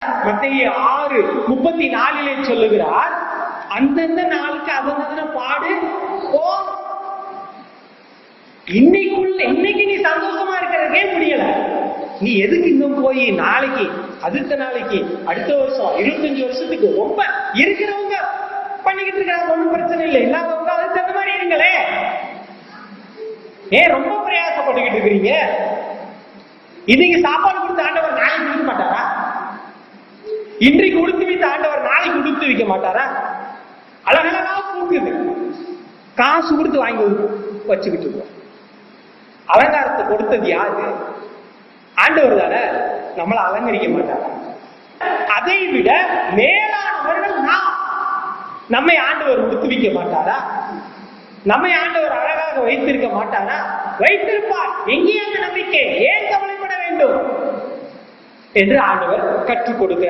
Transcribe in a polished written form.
மத்தேயு 6:34 சொல்லுகிறார், அந்தந்த நாளுக்கு அந்தந்த பாடு போ. இன்னைக்கு நீ சந்தோஷமா இருக்கிறதே முடியல, நீ எதுக்கு இன்னும் போய் நாளைக்கு, அடுத்த நாளைக்கு, அடுத்த வருஷம், 25 வருஷத்துக்கு ரொம்ப இருக்கிறவங்க பண்ணிக்கிட்டு இருக்காங்க, ஒன்றும் பிரச்சனை இல்லை, இல்லாதவங்க அதுக்கு தகுந்த மாதிரி இருங்களே. ஏன் ரொம்ப பிரயாசப்பட்டுக்கிட்டு இருக்கிறீங்க? இன்னைக்கு சாப்பாடு கொடுத்த ஆண்டவர் நாளைக்கு கொடுக்க மாட்டாரா? இன்றைக்கு உடுத்து வைத்த ஆண்டவர் நாளைக்கு உடுத்து வைக்க மாட்டாரா? அழகழகா பூக்குது, காசு கொடுத்து வாங்கி வச்சுக்கிட்டு இருக்கோம். அலங்காரத்தை கொடுத்தது யாரு? ஆண்டவர் தானே. நம்மளை அலங்கரிக்க மாட்டாரா? அதை விட மேலானவர்கள் நம்மை ஆண்டவர் உடுத்துவிக்க மாட்டாரா? நம்மை ஆண்டவர் அழகாக வைத்திருக்க மாட்டாரா? வைத்திருப்பார். எங்கே அந்த நம்பிக்கை? ஏன் கவலைப்பட வேண்டும் என்று ஆண்டவர் கற்றுக் கொடுக்கிறார்.